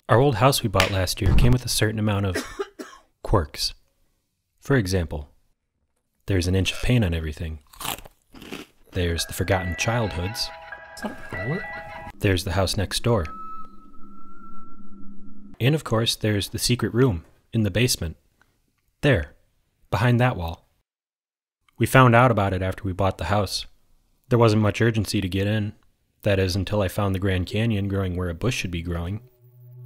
Our old house we bought last year came with a certain amount of quirks. For example, there's an inch of paint on everything. There's the forgotten childhoods. There's the house next door. And of course, there's the secret room in the basement. There, behind that wall. We found out about it after we bought the house. There wasn't much urgency to get in. That is, until I found the Grand Canyon growing where a bush should be growing.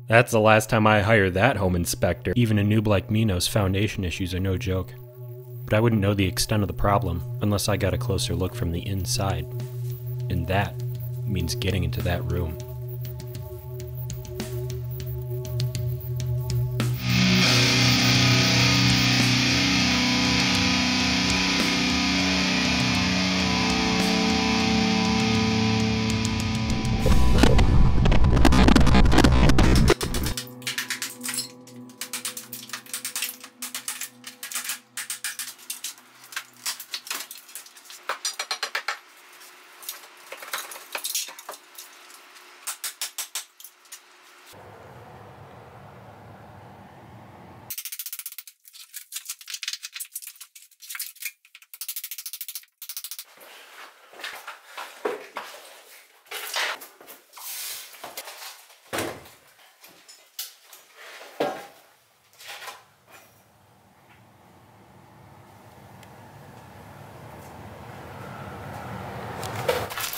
That's the last time I hired that home inspector. Even a noob like me knows foundation issues are no joke. But I wouldn't know the extent of the problem unless I got a closer look from the inside. And that means getting into that room.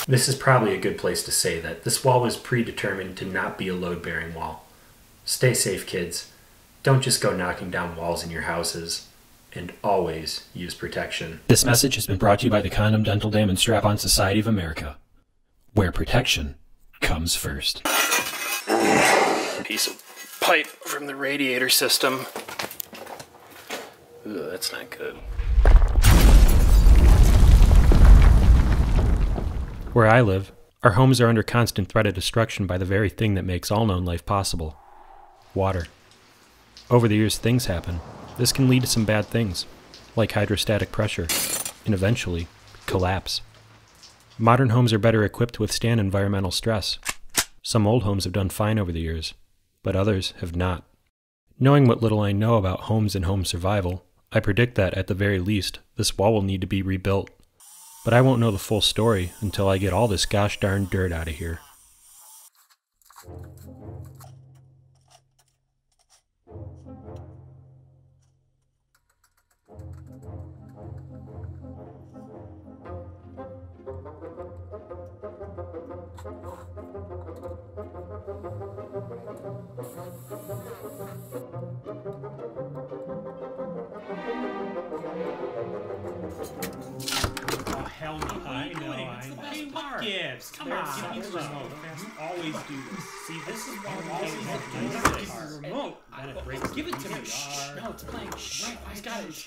This is probably a good place to say that this wall was predetermined to not be a load-bearing wall. Stay safe, kids. Don't just go knocking down walls in your houses. And always use protection. This message has been brought to you by the Condom, Dental Dam, and Strap-On Society of America, where protection comes first. Piece of pipe from the radiator system. Ooh, that's not good. Where I live, our homes are under constant threat of destruction by the very thing that makes all known life possible: water. Over the years, things happen. This can lead to some bad things, like hydrostatic pressure, and eventually, collapse. Modern homes are better equipped to withstand environmental stress. Some old homes have done fine over the years, but others have not. Knowing what little I know about homes and home survival, I predict that, at the very least, this wall will need to be rebuilt. But I won't know the full story until I get all this gosh darn dirt out of here. Hell no. I know. Hey, what gives? Come on. Give me the remote. You always do this. See, this is why we always have to do this. Give me the remote. Then it breaks. Give it to me. Shh. No, it's playing. Shh. I got it.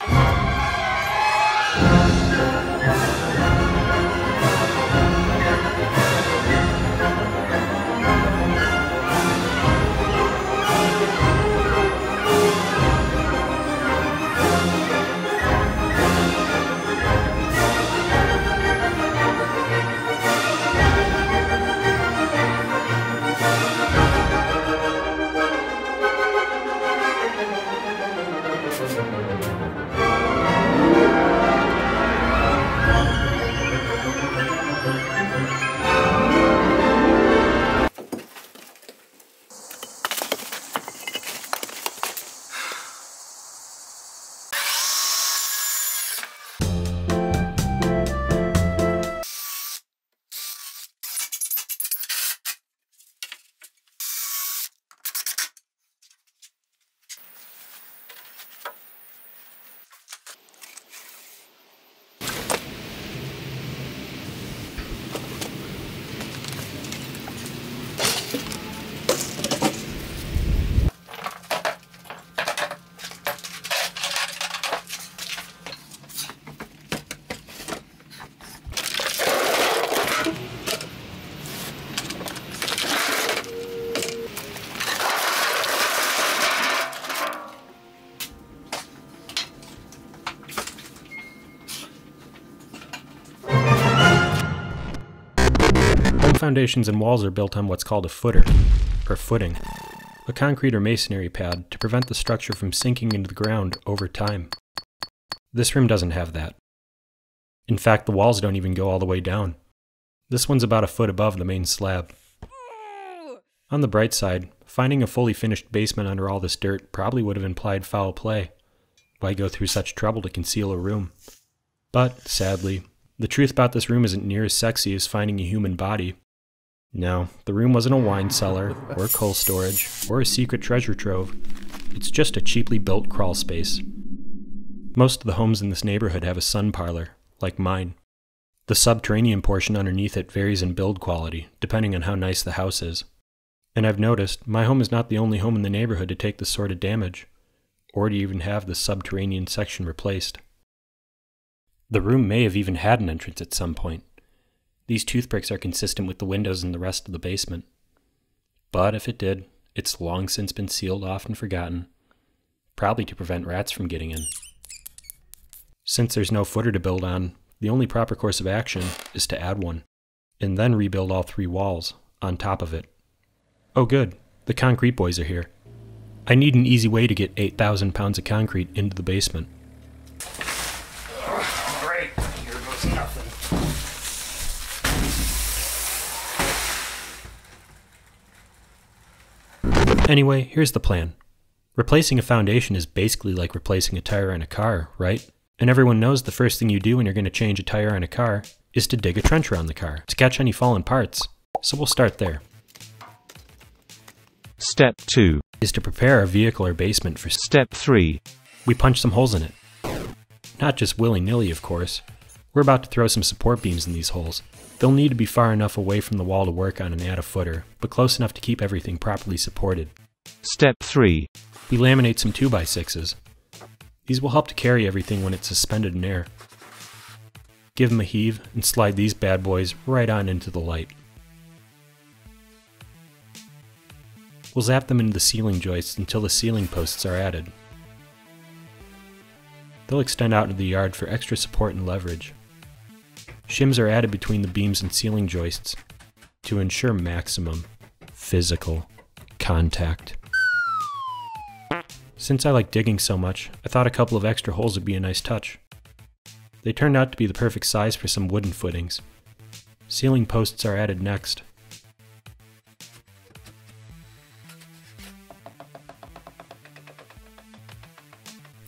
Foundations and walls are built on what's called a footer, or footing. a concrete or masonry pad to prevent the structure from sinking into the ground over time. This room doesn't have that. In fact, the walls don't even go all the way down. This one's about a foot above the main slab. On the bright side, finding a fully finished basement under all this dirt probably would have implied foul play. Why go through such trouble to conceal a room? But, sadly, the truth about this room isn't near as sexy as finding a human body. No, the room wasn't a wine cellar, or coal storage, or a secret treasure trove. It's just a cheaply built crawl space. Most of the homes in this neighborhood have a sun parlor, like mine. The subterranean portion underneath it varies in build quality, depending on how nice the house is. And I've noticed, my home is not the only home in the neighborhood to take this sort of damage, or to even have the subterranean section replaced. The room may have even had an entrance at some point. These toothpicks are consistent with the windows in the rest of the basement. But if it did, it's long since been sealed off and forgotten, probably to prevent rats from getting in. Since there's no footer to build on, the only proper course of action is to add one, and then rebuild all 3 walls on top of it. Oh good, the concrete boys are here. I need an easy way to get 8,000 pounds of concrete into the basement. Great, here goes nothing. Anyway, here's the plan. Replacing a foundation is basically like replacing a tire on a car, right? And everyone knows the first thing you do when you're going to change a tire on a car is to dig a trench around the car to catch any fallen parts. So we'll start there. Step 2 is to prepare our vehicle or basement for Step 3. We punch some holes in it. Not just willy-nilly, of course. We're about to throw some support beams in these holes. They'll need to be far enough away from the wall to work on and add a footer, but close enough to keep everything properly supported. Step 3. We laminate some 2x6s. These will help to carry everything when it's suspended in air. Give them a heave and slide these bad boys right on into the light. We'll zap them into the ceiling joists until the ceiling posts are added. They'll extend out into the yard for extra support and leverage. Shims are added between the beams and ceiling joists to ensure maximum physical contact. Since I like digging so much, I thought a couple of extra holes would be a nice touch. They turned out to be the perfect size for some wooden footings. Ceiling posts are added next.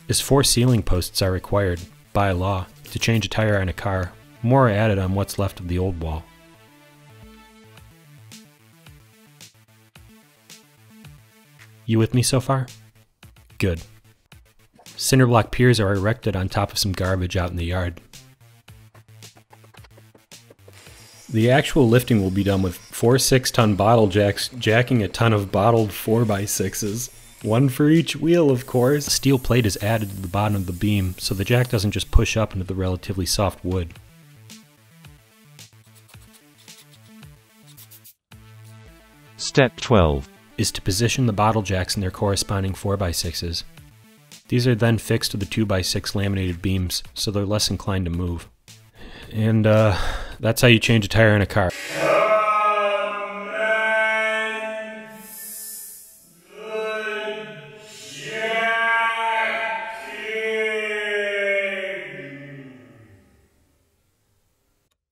As 4 ceiling posts are required, by law, to change a tire on a car, more are added on what's left of the old wall. You with me so far? Good. Cinder block piers are erected on top of some garbage out in the yard. The actual lifting will be done with 4 6-ton bottle jacks jacking a ton of bottled 4x6s. One for each wheel, of course. A steel plate is added to the bottom of the beam so the jack doesn't just push up into the relatively soft wood. Step 12 is to position the bottle jacks in their corresponding 4x6s. These are then fixed to the 2x6 laminated beams so they're less inclined to move. And that's how you change a tire in a car.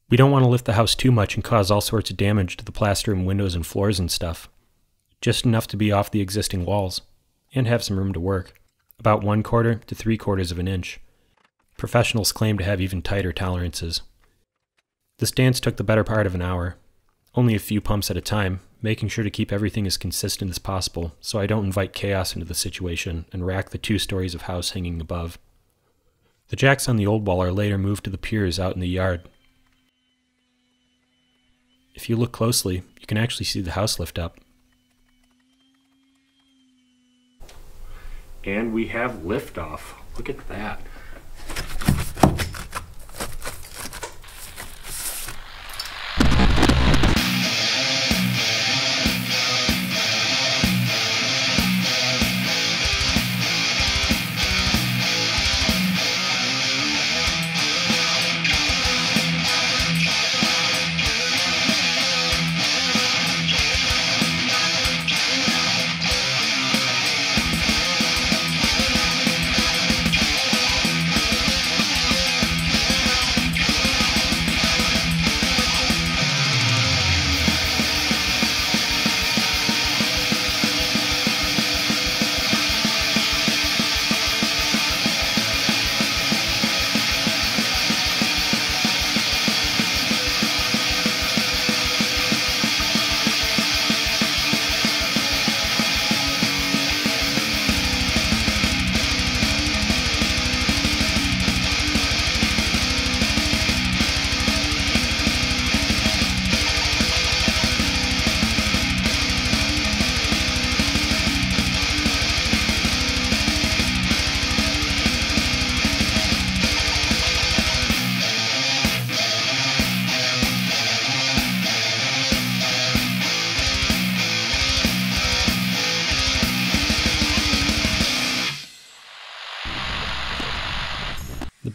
We don't want to lift the house too much and cause all sorts of damage to the plaster and windows and floors and stuff. Just enough to be off the existing walls, and have some room to work. About 1/4 to 3/4 of an inch. Professionals claim to have even tighter tolerances. This dance took the better part of an hour. Only a few pumps at a time, making sure to keep everything as consistent as possible so I don't invite chaos into the situation and rack the 2 stories of house hanging above. The jacks on the old wall are later moved to the piers out in the yard. If you look closely, you can actually see the house lift up. And we have liftoff. Look at that.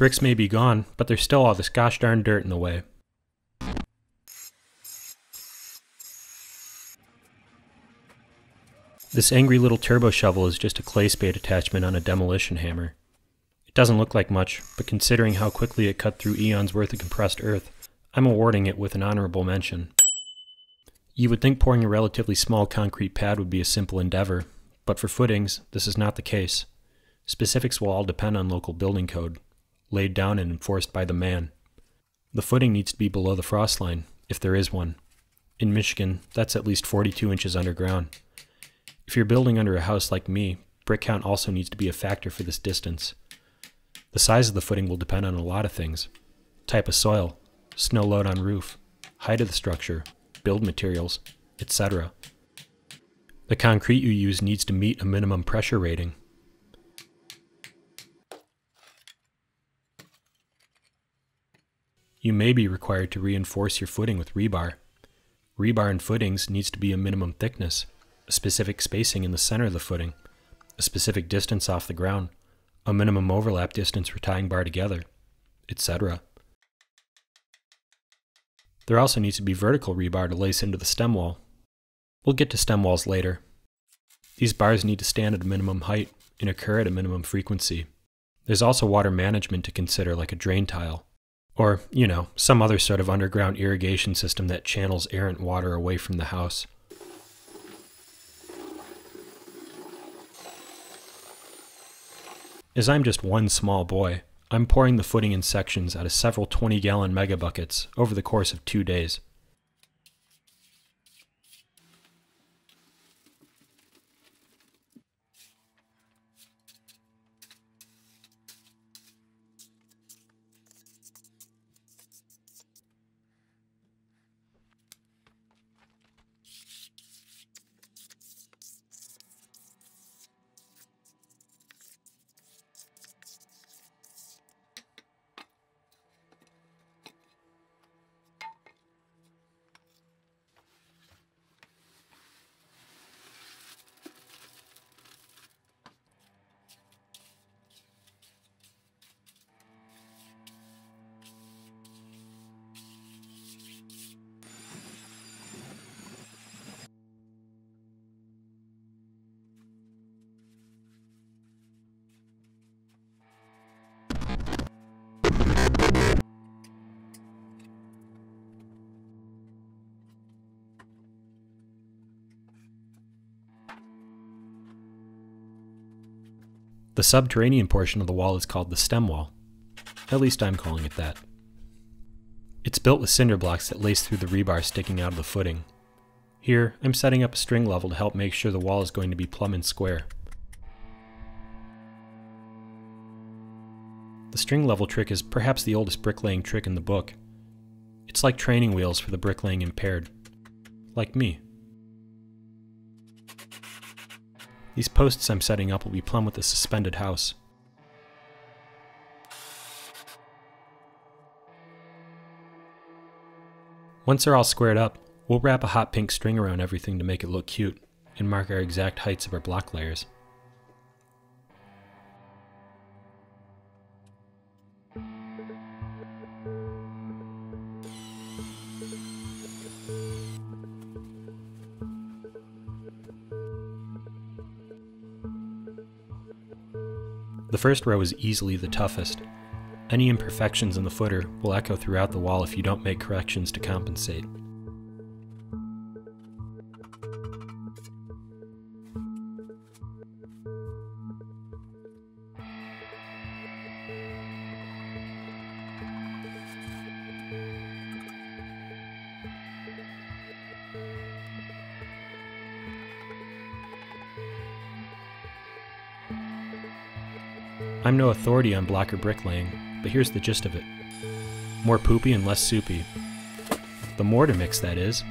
bricks may be gone, but there's still all this gosh darn dirt in the way. This angry little turbo shovel is just a clay spade attachment on a demolition hammer. It doesn't look like much, but considering how quickly it cut through eons worth of compressed earth, I'm awarding it with an honorable mention. You would think pouring a relatively small concrete pad would be a simple endeavor, but for footings, this is not the case. Specifics will all depend on local building code, laid down and enforced by the man. The footing needs to be below the frost line, if there is one. In Michigan, that's at least 42 inches underground. If you're building under a house like me, brick count also needs to be a factor for this distance. The size of the footing will depend on a lot of things. Type of soil, snow load on roof, height of the structure, build materials, etc. The concrete you use needs to meet a minimum pressure rating. You may be required to reinforce your footing with rebar. Rebar in footings needs to be a minimum thickness, a specific spacing in the center of the footing, a specific distance off the ground, a minimum overlap distance for tying bar together, etc. There also needs to be vertical rebar to lace into the stem wall. We'll get to stem walls later. These bars need to stand at a minimum height and occur at a minimum frequency. There's also water management to consider, like a drain tile. Or, some other sort of underground irrigation system that channels errant water away from the house. As I'm just one small boy, I'm pouring the footing in sections out of several 20-gallon mega buckets over the course of 2 days. The subterranean portion of the wall is called the stem wall. At least I'm calling it that. It's built with cinder blocks that lace through the rebar sticking out of the footing. Here, I'm setting up a string level to help make sure the wall is going to be plumb and square. The string level trick is perhaps the oldest bricklaying trick in the book. It's like training wheels for the bricklaying impaired. Like me. These posts I'm setting up will be plumb with a suspended house. Once they're all squared up, we'll wrap a hot pink string around everything to make it look cute, and mark our exact heights of our block layers. The first row is easily the toughest. Any imperfections in the footer will echo throughout the wall if you don't make corrections to compensate. I'm no authority on block or bricklaying, but here's the gist of it. More poopy and less soupy. The mortar mix, that is.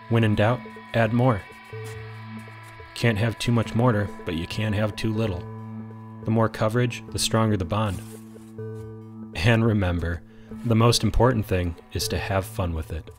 When in doubt, add more. Can't have too much mortar, but you can have too little. The more coverage, the stronger the bond. And remember, the most important thing is to have fun with it.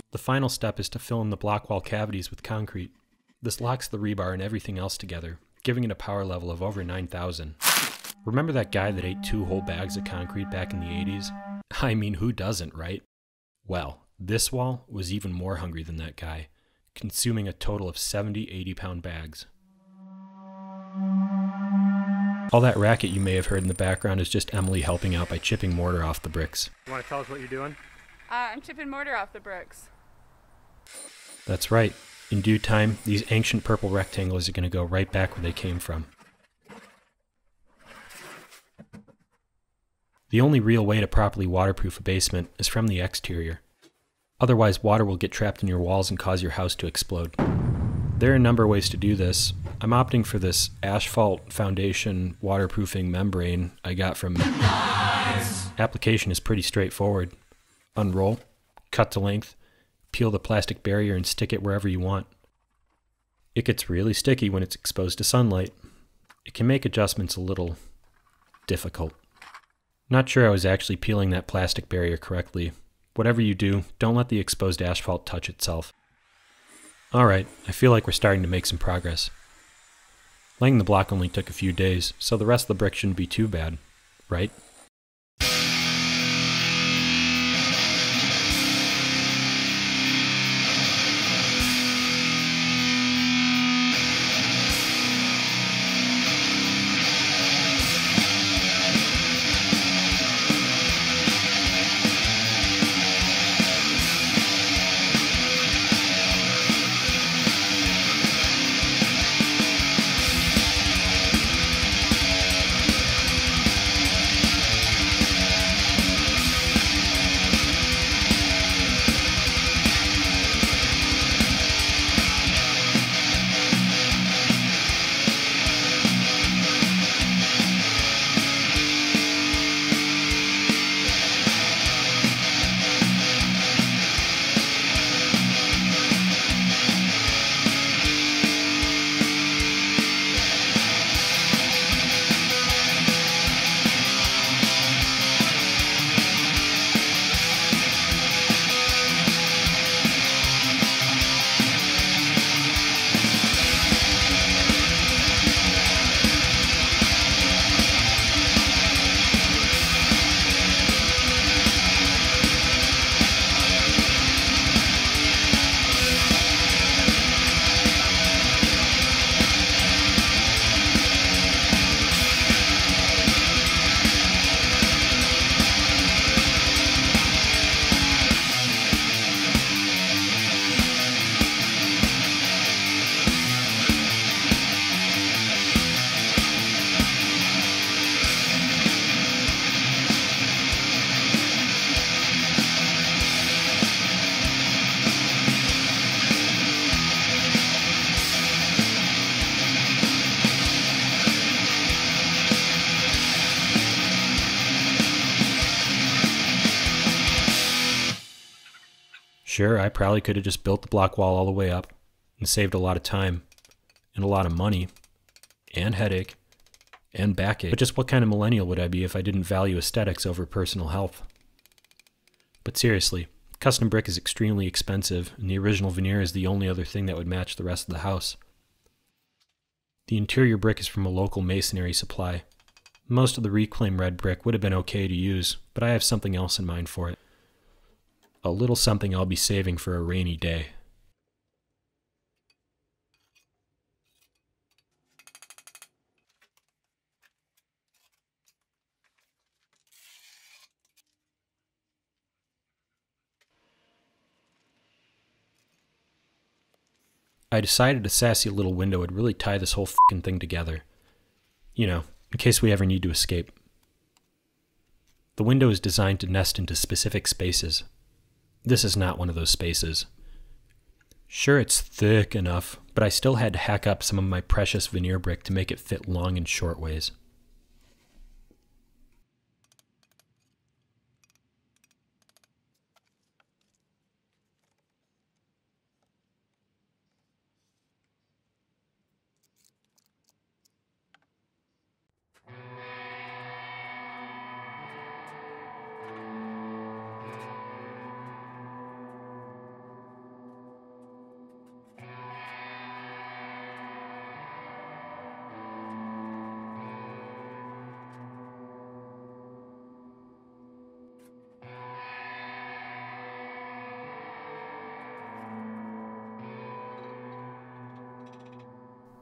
The final step is to fill in the block wall cavities with concrete. This locks the rebar and everything else together, giving it a power level of over 9,000. Remember that guy that ate 2 whole bags of concrete back in the 80s? I mean, who doesn't, right? Well, this wall was even more hungry than that guy, consuming a total of 70 80-pound bags. All that racket you may have heard in the background is just Emily helping out by chipping mortar off the bricks. You want to tell us what you're doing? I'm chipping mortar off the bricks. That's right. In due time, these ancient purple rectangles are going to go right back where they came from. The only real way to properly waterproof a basement is from the exterior. Otherwise, water will get trapped in your walls and cause your house to explode. There are a number of ways to do this. I'm opting for this asphalt foundation waterproofing membrane I got from... Nice! Application is pretty straightforward. Unroll, cut to length, peel the plastic barrier and stick it wherever you want. It gets really sticky when it's exposed to sunlight. It can make adjustments a little difficult. Not sure I was actually peeling that plastic barrier correctly. Whatever you do, don't let the exposed asphalt touch itself. Alright, I feel like we're starting to make some progress. Laying the block only took a few days, so the rest of the brick shouldn't be too bad, right? Sure, I probably could have just built the block wall all the way up and saved a lot of time and a lot of money and headache and backache. But just what kind of millennial would I be if I didn't value aesthetics over personal health? But seriously, custom brick is extremely expensive, and the original veneer is the only other thing that would match the rest of the house. The interior brick is from a local masonry supply. Most of the reclaimed red brick would have been okay to use, but I have something else in mind for it. A little something I'll be saving for a rainy day. I decided a sassy little window would really tie this whole f***ing thing together. You know, in case we ever need to escape. The window is designed to nest into specific spaces. This is not one of those spaces. Sure, it's thick enough, but I still had to hack up some of my precious veneer brick to make it fit long and short ways.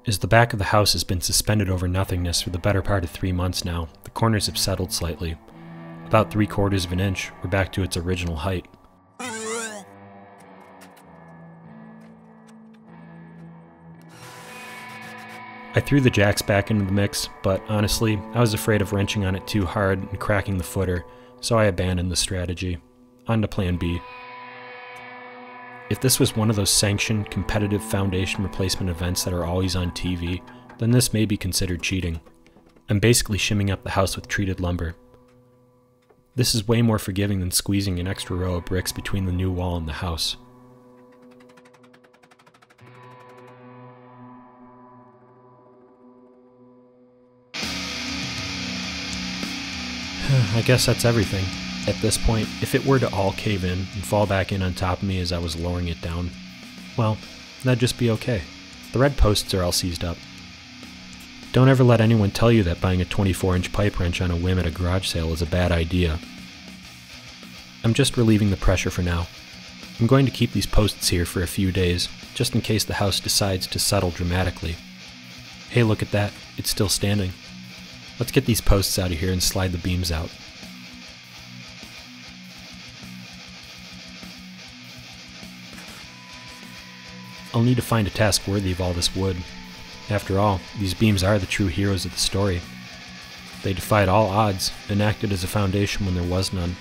As the back of the house has been suspended over nothingness for the better part of 3 months now, the corners have settled slightly. About 3/4 of an inch, we're back to its original height. I threw the jacks back into the mix, but honestly, I was afraid of wrenching on it too hard and cracking the footer, so I abandoned the strategy. On to plan B. If this was one of those sanctioned, competitive foundation replacement events that are always on TV, then this may be considered cheating. I'm basically shimming up the house with treated lumber. This is way more forgiving than squeezing an extra row of bricks between the new wall and the house. I guess that's everything. At this point, if it were to all cave in and fall back in on top of me as I was lowering it down, well, that'd just be okay. The red posts are all seized up. Don't ever let anyone tell you that buying a 24-inch pipe wrench on a whim at a garage sale is a bad idea. I'm just relieving the pressure for now. I'm going to keep these posts here for a few days, just in case the house decides to settle dramatically. Hey, look at that. It's still standing. Let's get these posts out of here and slide the beams out. I'll need to find a task worthy of all this wood. After all, these beams are the true heroes of the story. They defied all odds and acted as a foundation when there was none,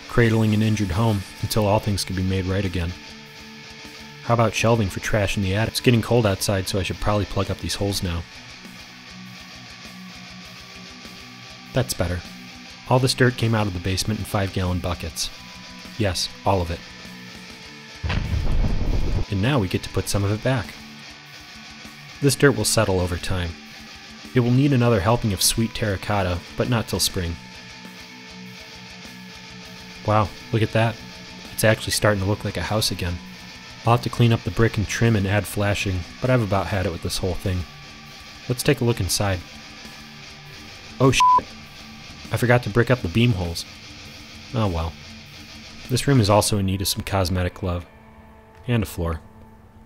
cradling an injured home until all things could be made right again. How about shelving for trash in the attic? It's getting cold outside, so I should probably plug up these holes now. That's better. All this dirt came out of the basement in 5-gallon buckets. Yes, all of it. And now we get to put some of it back. This dirt will settle over time. It will need another helping of sweet terracotta, but not till spring. Wow, look at that. It's actually starting to look like a house again. I'll have to clean up the brick and trim and add flashing, but I've about had it with this whole thing. Let's take a look inside. Oh shit! I forgot to brick up the beam holes. Oh well. This room is also in need of some cosmetic love. And a floor.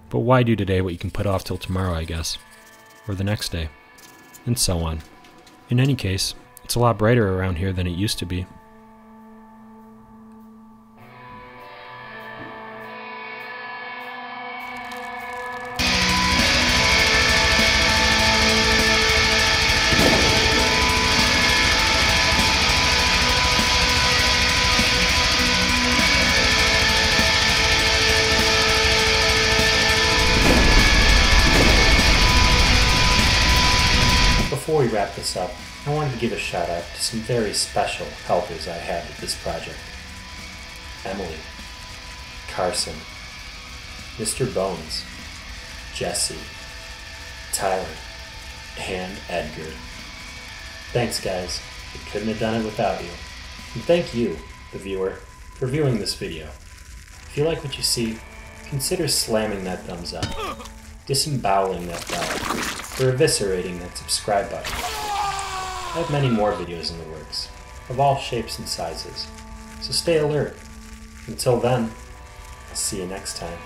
But why do today what you can put off till tomorrow, I guess? Or the next day. And so on. In any case, it's a lot brighter around here than it used to be. Before we wrap this up, I wanted to give a shout out to some very special helpers I had with this project. Emily, Carson, Mr. Bones, Jesse, Tyler, and Edgar. Thanks guys, I couldn't have done it without you. And thank you, the viewer, for viewing this video. If you like what you see, consider slamming that thumbs up, disemboweling that bell, or eviscerating that subscribe button. I have many more videos in the works, of all shapes and sizes, so stay alert. Until then, I'll see you next time.